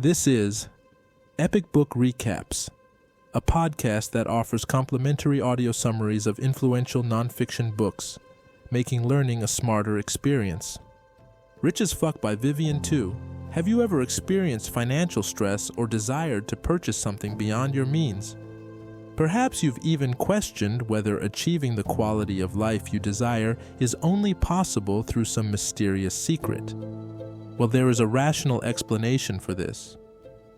This is Epic Book Recaps, a podcast that offers complimentary audio summaries of influential nonfiction books, making learning a smarter experience. Rich as Fuck by Vivian 2. Have you ever experienced financial stress or desired to purchase something beyond your means? Perhaps you've even questioned whether achieving the quality of life you desire is only possible through some mysterious secret. Well, there is a rational explanation for this.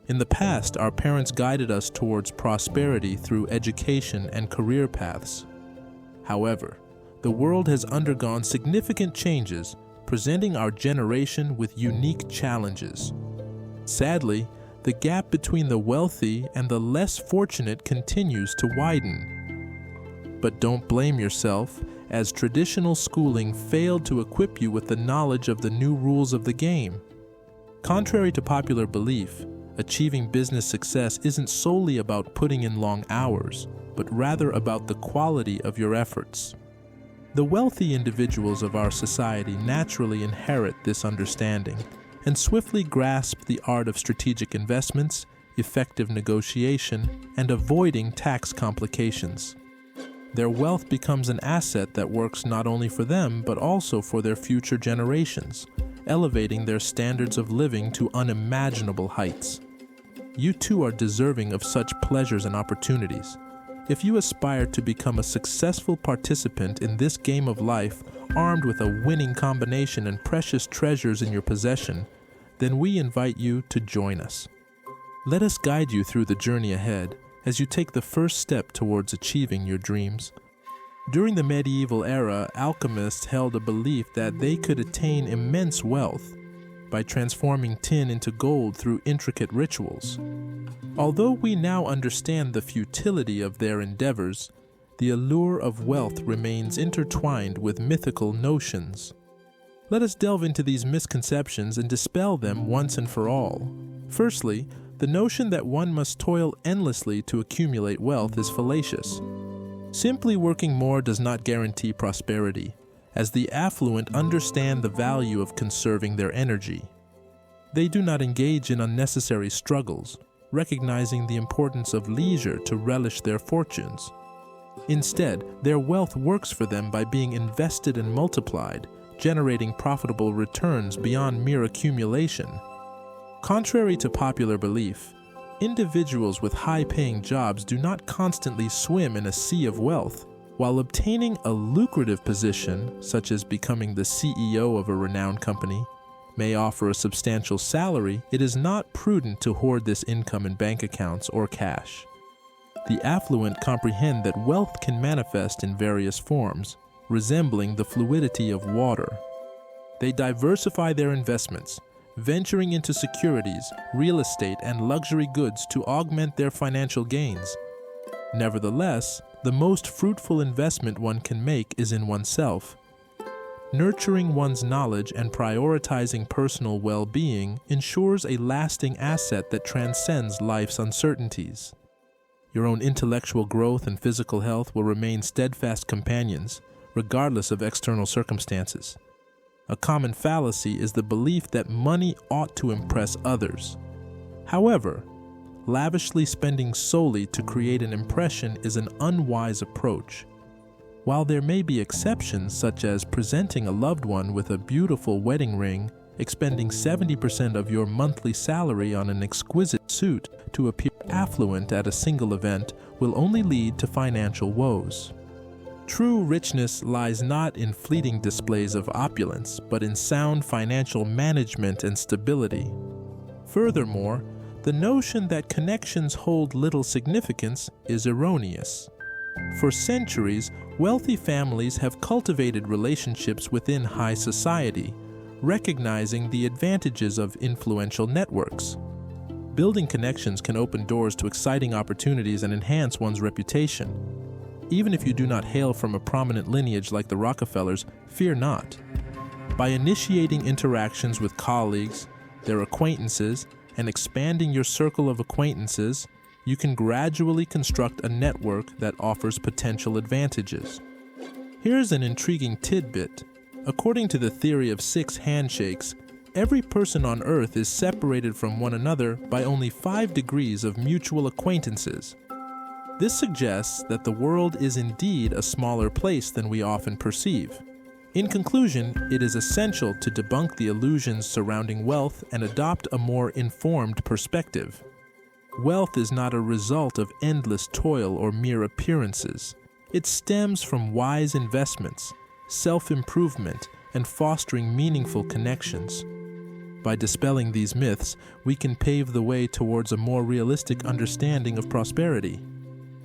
In the past, our parents guided us towards prosperity through education and career paths. However, the world has undergone significant changes, presenting our generation with unique challenges. Sadly, the gap between the wealthy and the less fortunate continues to widen. But don't blame yourself, as traditional schooling failed to equip you with the knowledge of the new rules of the game. Contrary to popular belief, achieving business success isn't solely about putting in long hours, but rather about the quality of your efforts. The wealthy individuals of our society naturally inherit this understanding and swiftly grasp the art of strategic investments, effective negotiation, and avoiding tax complications. Their wealth becomes an asset that works not only for them but also for their future generations, elevating their standards of living to unimaginable heights. You too are deserving of such pleasures and opportunities. If you aspire to become a successful participant in this game of life, armed with a winning combination and precious treasures in your possession, then we invite you to join us. Let us guide you through the journey ahead as you take the first step towards achieving your dreams. During the medieval era, alchemists held a belief that they could attain immense wealth by transforming tin into gold through intricate rituals. Although we now understand the futility of their endeavors, the allure of wealth remains intertwined with mythical notions. Let us delve into these misconceptions and dispel them once and for all. Firstly, the notion that one must toil endlessly to accumulate wealth is fallacious. Simply working more does not guarantee prosperity, as the affluent understand the value of conserving their energy. They do not engage in unnecessary struggles, recognizing the importance of leisure to relish their fortunes. Instead, their wealth works for them by being invested and multiplied, generating profitable returns beyond mere accumulation. Contrary to popular belief, individuals with high-paying jobs do not constantly swim in a sea of wealth. While obtaining a lucrative position, such as becoming the CEO of a renowned company, may offer a substantial salary, it is not prudent to hoard this income in bank accounts or cash. The affluent comprehend that wealth can manifest in various forms, resembling the fluidity of water. They diversify their investments, venturing into securities, real estate, and luxury goods to augment their financial gains. Nevertheless, the most fruitful investment one can make is in oneself. Nurturing one's knowledge and prioritizing personal well-being ensures a lasting asset that transcends life's uncertainties. Your own intellectual growth and physical health will remain steadfast companions, regardless of external circumstances. A common fallacy is the belief that money ought to impress others. However, lavishly spending solely to create an impression is an unwise approach. While there may be exceptions, such as presenting a loved one with a beautiful wedding ring, expending 70% of your monthly salary on an exquisite suit to appear affluent at a single event will only lead to financial woes. True richness lies not in fleeting displays of opulence, but in sound financial management and stability. Furthermore, the notion that connections hold little significance is erroneous. For centuries, wealthy families have cultivated relationships within high society, recognizing the advantages of influential networks. Building connections can open doors to exciting opportunities and enhance one's reputation. Even if you do not hail from a prominent lineage like the Rockefellers, fear not. By initiating interactions with colleagues, their acquaintances, and expanding your circle of acquaintances, you can gradually construct a network that offers potential advantages. Here's an intriguing tidbit. According to the theory of 6 handshakes, Every person on Earth is separated from one another by only 5 degrees of mutual acquaintances. This suggests that the world is indeed a smaller place than we often perceive. In conclusion, it is essential to debunk the illusions surrounding wealth and adopt a more informed perspective. Wealth is not a result of endless toil or mere appearances. It stems from wise investments, self-improvement, and fostering meaningful connections. By dispelling these myths, we can pave the way towards a more realistic understanding of prosperity.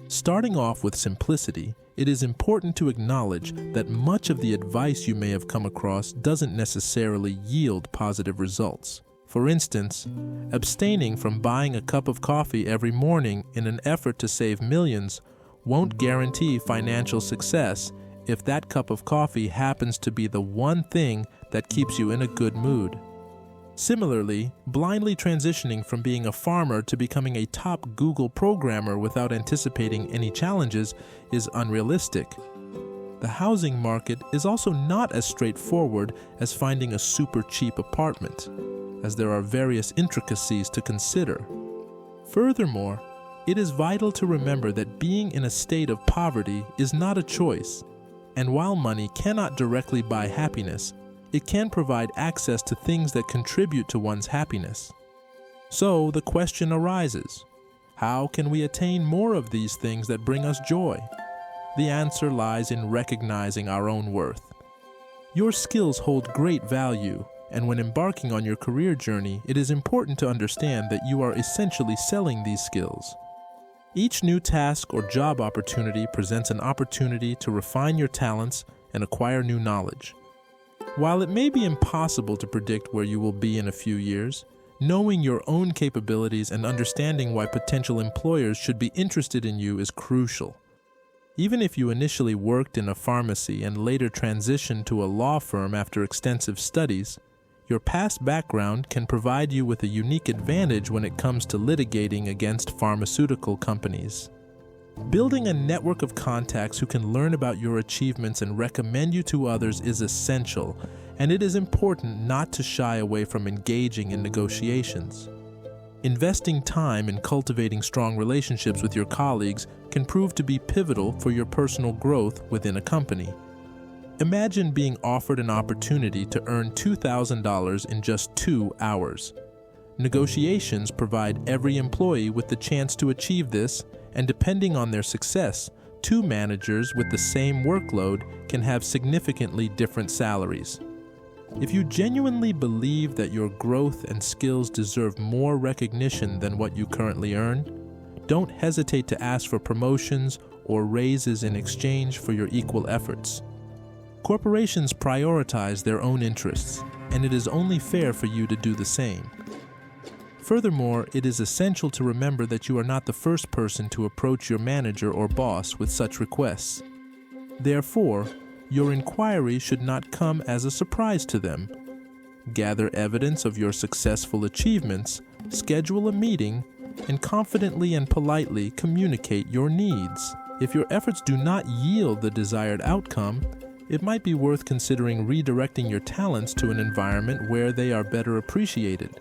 Starting off with simplicity, it is important to acknowledge that much of the advice you may have come across doesn't necessarily yield positive results. For instance, abstaining from buying a cup of coffee every morning in an effort to save millions won't guarantee financial success if that cup of coffee happens to be the one thing that keeps you in a good mood. Similarly, blindly transitioning from being a farmer to becoming a top Google programmer without anticipating any challenges is unrealistic. The housing market is also not as straightforward as finding a super cheap apartment, as there are various intricacies to consider. Furthermore, it is vital to remember that being in a state of poverty is not a choice, and while money cannot directly buy happiness, it can provide access to things that contribute to one's happiness. So the question arises, how can we attain more of these things that bring us joy? The answer lies in recognizing our own worth. Your skills hold great value, and when embarking on your career journey, it is important to understand that you are essentially selling these skills. Each new task or job opportunity presents an opportunity to refine your talents and acquire new knowledge. While it may be impossible to predict where you will be in a few years, knowing your own capabilities and understanding why potential employers should be interested in you is crucial. Even if you initially worked in a pharmacy and later transitioned to a law firm after extensive studies, your past background can provide you with a unique advantage when it comes to litigating against pharmaceutical companies. Building a network of contacts who can learn about your achievements and recommend you to others is essential, and it is important not to shy away from engaging in negotiations. Investing time in cultivating strong relationships with your colleagues can prove to be pivotal for your personal growth within a company. Imagine being offered an opportunity to earn $2,000 in just 2 hours. Negotiations provide every employee with the chance to achieve this, and depending on their success, 2 managers with the same workload can have significantly different salaries. If you genuinely believe that your growth and skills deserve more recognition than what you currently earn, don't hesitate to ask for promotions or raises in exchange for your equal efforts. Corporations prioritize their own interests, and it is only fair for you to do the same. Furthermore, it is essential to remember that you are not the first person to approach your manager or boss with such requests. Therefore, your inquiry should not come as a surprise to them. Gather evidence of your successful achievements, schedule a meeting, and confidently and politely communicate your needs. If your efforts do not yield the desired outcome, it might be worth considering redirecting your talents to an environment where they are better appreciated.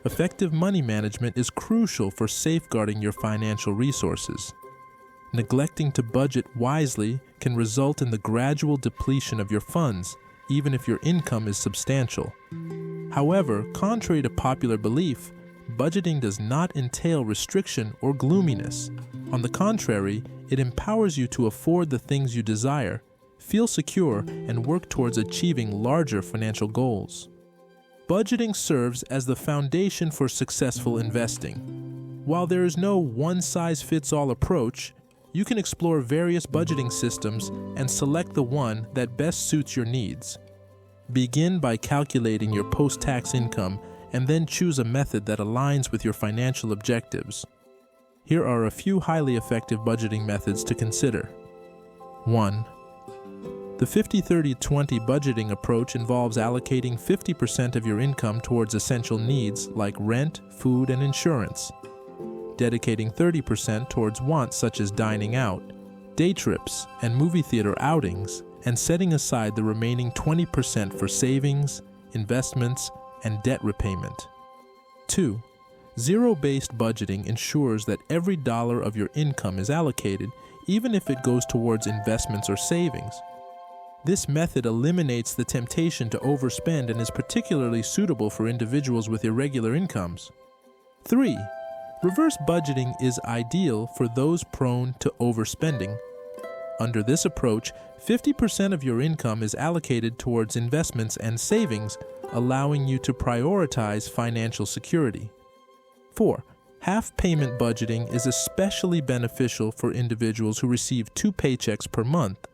Effective money management is crucial for safeguarding your financial resources. Neglecting to budget wisely can result in the gradual depletion of your funds, even if your income is substantial. However, contrary to popular belief, budgeting does not entail restriction or gloominess. On the contrary, it empowers you to afford the things you desire, feel secure, and work towards achieving larger financial goals. Budgeting serves as the foundation for successful investing. While there is no one-size-fits-all approach, you can explore various budgeting systems and select the one that best suits your needs. Begin by calculating your post-tax income and then choose a method that aligns with your financial objectives. Here are a few highly effective budgeting methods to consider. 1. The 50-30-20 budgeting approach involves allocating 50% of your income towards essential needs like rent, food, and insurance, dedicating 30% towards wants such as dining out, day trips, and movie theater outings, and setting aside the remaining 20% for savings, investments, and debt repayment. 2. Zero-based budgeting ensures that every dollar of your income is allocated, even if it goes towards investments or savings. This method eliminates the temptation to overspend and is particularly suitable for individuals with irregular incomes. 3. Reverse budgeting is ideal for those prone to overspending. Under this approach, 50% of your income is allocated towards investments and savings, allowing you to prioritize financial security. 4. Half-payment budgeting is especially beneficial for individuals who receive 2 paychecks per month.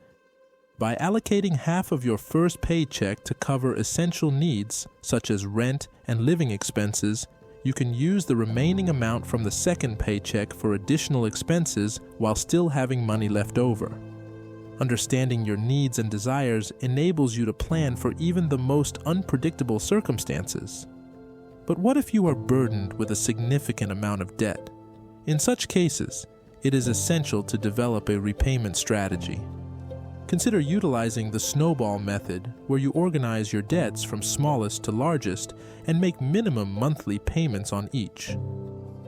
By allocating half of your first paycheck to cover essential needs, such as rent and living expenses, you can use the remaining amount from the second paycheck for additional expenses while still having money left over. Understanding your needs and desires enables you to plan for even the most unpredictable circumstances. But what if you are burdened with a significant amount of debt? In such cases, it is essential to develop a repayment strategy. Consider utilizing the snowball method, where you organize your debts from smallest to largest and make minimum monthly payments on each.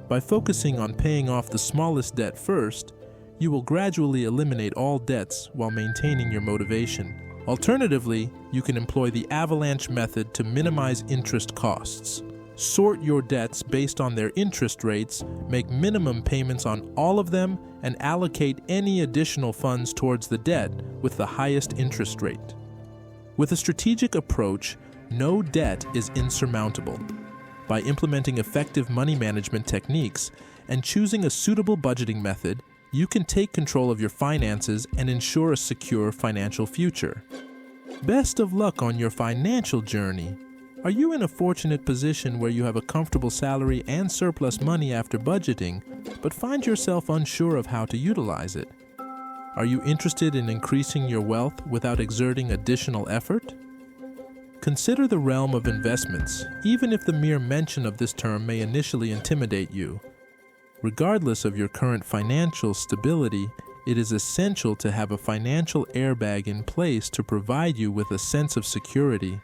By focusing on paying off the smallest debt first, you will gradually eliminate all debts while maintaining your motivation. Alternatively, you can employ the avalanche method to minimize interest costs. Sort your debts based on their interest rates, make minimum payments on all of them, and allocate any additional funds towards the debt with the highest interest rate. With a strategic approach, no debt is insurmountable. By implementing effective money management techniques and choosing a suitable budgeting method, you can take control of your finances and ensure a secure financial future. Best of luck on your financial journey. Are you in a fortunate position where you have a comfortable salary and surplus money after budgeting, but find yourself unsure of how to utilize it? Are you interested in increasing your wealth without exerting additional effort? Consider the realm of investments, even if the mere mention of this term may initially intimidate you. Regardless of your current financial stability, it is essential to have a financial airbag in place to provide you with a sense of security.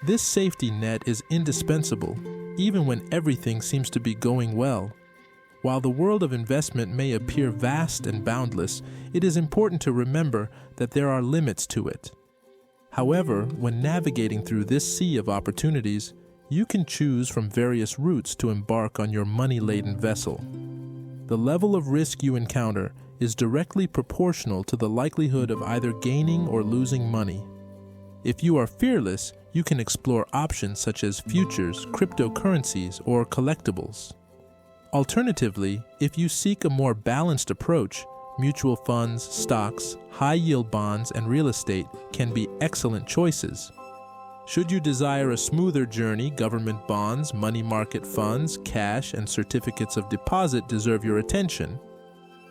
This safety net is indispensable, even when everything seems to be going well. While the world of investment may appear vast and boundless, it is important to remember that there are limits to it. However, when navigating through this sea of opportunities, you can choose from various routes to embark on your money-laden vessel. The level of risk you encounter is directly proportional to the likelihood of either gaining or losing money. If you are fearless, you can explore options such as futures, cryptocurrencies, or collectibles. Alternatively, if you seek a more balanced approach, mutual funds, stocks, high-yield bonds, and real estate can be excellent choices. Should you desire a smoother journey, government bonds, money market funds, cash, and certificates of deposit deserve your attention.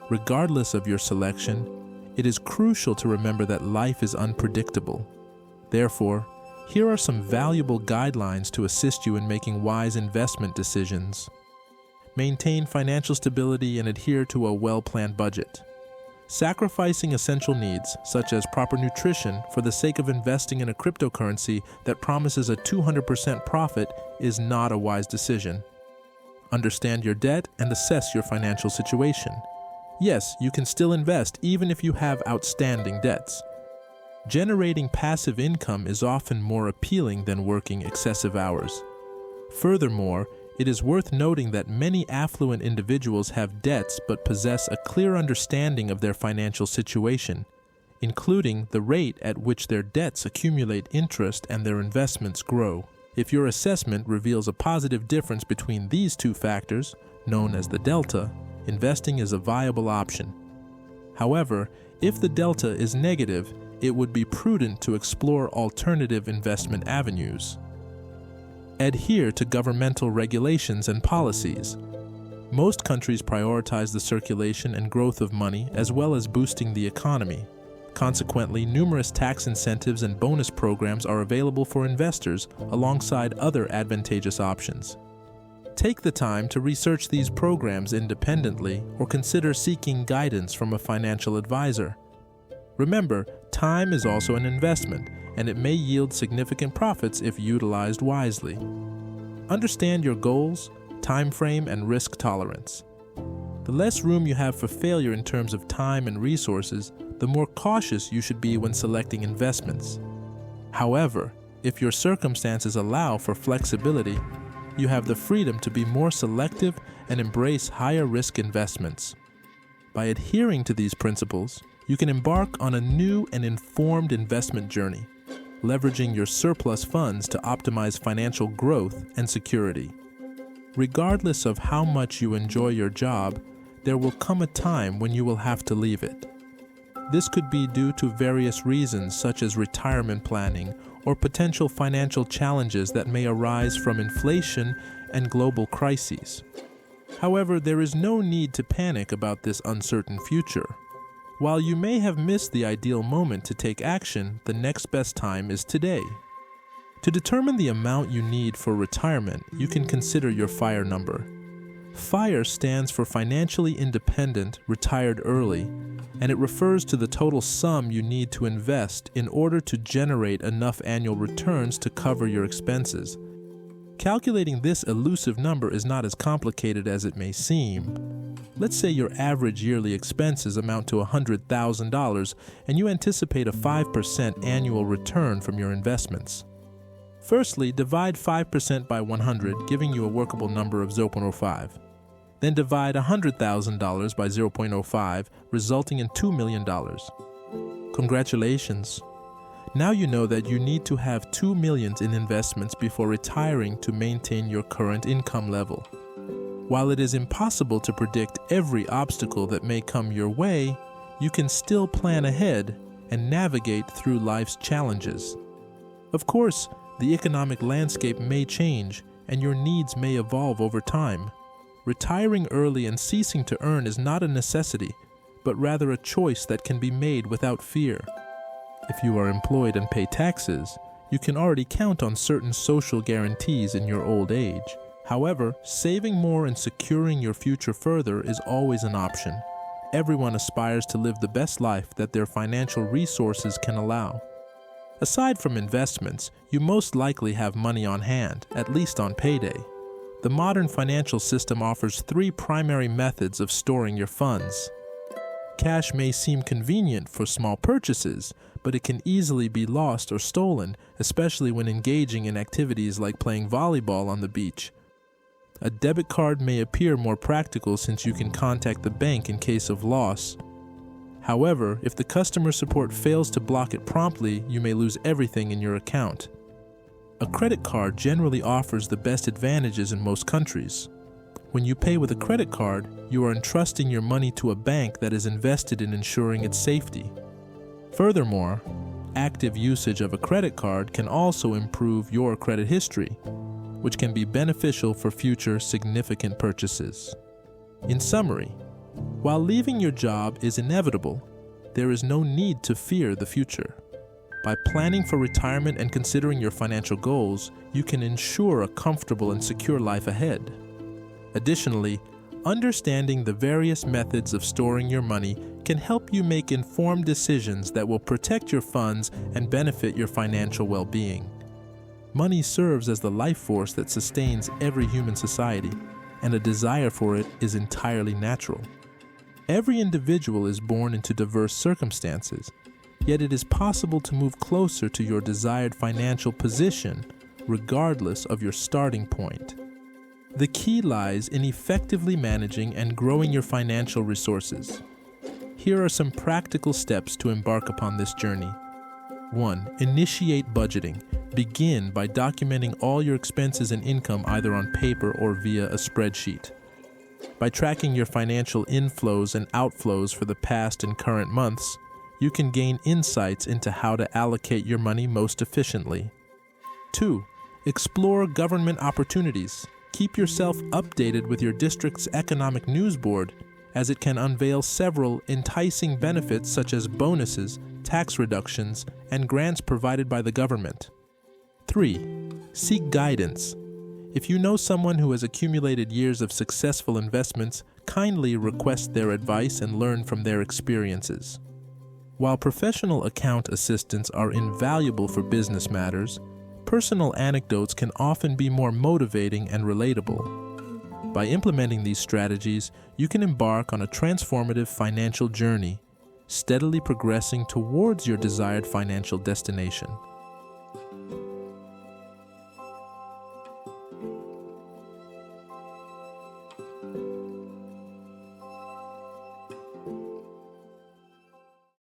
Regardless of your selection, it is crucial to remember that life is unpredictable. Therefore, here are some valuable guidelines to assist you in making wise investment decisions. Maintain financial stability and adhere to a well-planned budget. Sacrificing essential needs, such as proper nutrition, for the sake of investing in a cryptocurrency that promises a 200% profit is not a wise decision. Understand your debt and assess your financial situation. Yes, you can still invest even if you have outstanding debts. Generating passive income is often more appealing than working excessive hours. Furthermore, it is worth noting that many affluent individuals have debts but possess a clear understanding of their financial situation, including the rate at which their debts accumulate interest and their investments grow. If your assessment reveals a positive difference between these two factors, known as the delta, investing is a viable option. However, if the delta is negative, it would be prudent to explore alternative investment avenues. Adhere to governmental regulations and policies. Most countries prioritize the circulation and growth of money as well as boosting the economy. Consequently, numerous tax incentives and bonus programs are available for investors alongside other advantageous options. Take the time to research these programs independently or consider seeking guidance from a financial advisor. Remember, time is also an investment, and it may yield significant profits if utilized wisely. Understand your goals, time frame, and risk tolerance. The less room you have for failure in terms of time and resources, the more cautious you should be when selecting investments. However, if your circumstances allow for flexibility, you have the freedom to be more selective and embrace higher risk investments. By adhering to these principles, you can embark on a new and informed investment journey, leveraging your surplus funds to optimize financial growth and security. Regardless of how much you enjoy your job, there will come a time when you will have to leave it. This could be due to various reasons such as retirement planning or potential financial challenges that may arise from inflation and global crises. However, there is no need to panic about this uncertain future. While you may have missed the ideal moment to take action, the next best time is today. To determine the amount you need for retirement, you can consider your FIRE number. FIRE stands for Financially Independent, Retired Early, and it refers to the total sum you need to invest in order to generate enough annual returns to cover your expenses. Calculating this elusive number is not as complicated as it may seem. Let's say your average yearly expenses amount to $100,000 and you anticipate a 5% annual return from your investments. Firstly, divide 5% by 100, giving you a workable number of 0.05. Then divide $100,000 by 0.05, resulting in $2 million. Congratulations! Now you know that you need to have $2 million in investments before retiring to maintain your current income level. While it is impossible to predict every obstacle that may come your way, you can still plan ahead and navigate through life's challenges. Of course, the economic landscape may change and your needs may evolve over time. Retiring early and ceasing to earn is not a necessity, but rather a choice that can be made without fear. If you are employed and pay taxes, you can already count on certain social guarantees in your old age. However, saving more and securing your future further is always an option. Everyone aspires to live the best life that their financial resources can allow. Aside from investments, you most likely have money on hand, at least on payday. The modern financial system offers 3 primary methods of storing your funds. Cash may seem convenient for small purchases, but it can easily be lost or stolen, especially when engaging in activities like playing volleyball on the beach. A debit card may appear more practical since you can contact the bank in case of loss. However, if the customer support fails to block it promptly, you may lose everything in your account. A credit card generally offers the best advantages in most countries. When you pay with a credit card, you are entrusting your money to a bank that is invested in ensuring its safety. Furthermore, active usage of a credit card can also improve your credit history, which can be beneficial for future significant purchases. In summary, while leaving your job is inevitable, there is no need to fear the future. By planning for retirement and considering your financial goals, you can ensure a comfortable and secure life ahead. Additionally, understanding the various methods of storing your money can help you make informed decisions that will protect your funds and benefit your financial well-being. Money serves as the life force that sustains every human society, and a desire for it is entirely natural. Every individual is born into diverse circumstances, yet it is possible to move closer to your desired financial position, regardless of your starting point. The key lies in effectively managing and growing your financial resources. Here are some practical steps to embark upon this journey. 1. Initiate budgeting. Begin by documenting all your expenses and income either on paper or via a spreadsheet. By tracking your financial inflows and outflows for the past and current months, you can gain insights into how to allocate your money most efficiently. 2. Explore government opportunities. Keep yourself updated with your district's economic news board, as it can unveil several enticing benefits such as bonuses, tax reductions, and grants provided by the government. 3. Seek guidance. If you know someone who has accumulated years of successful investments, kindly request their advice and learn from their experiences. While professional account assistants are invaluable for business matters, personal anecdotes can often be more motivating and relatable. By implementing these strategies, you can embark on a transformative financial journey, steadily progressing towards your desired financial destination.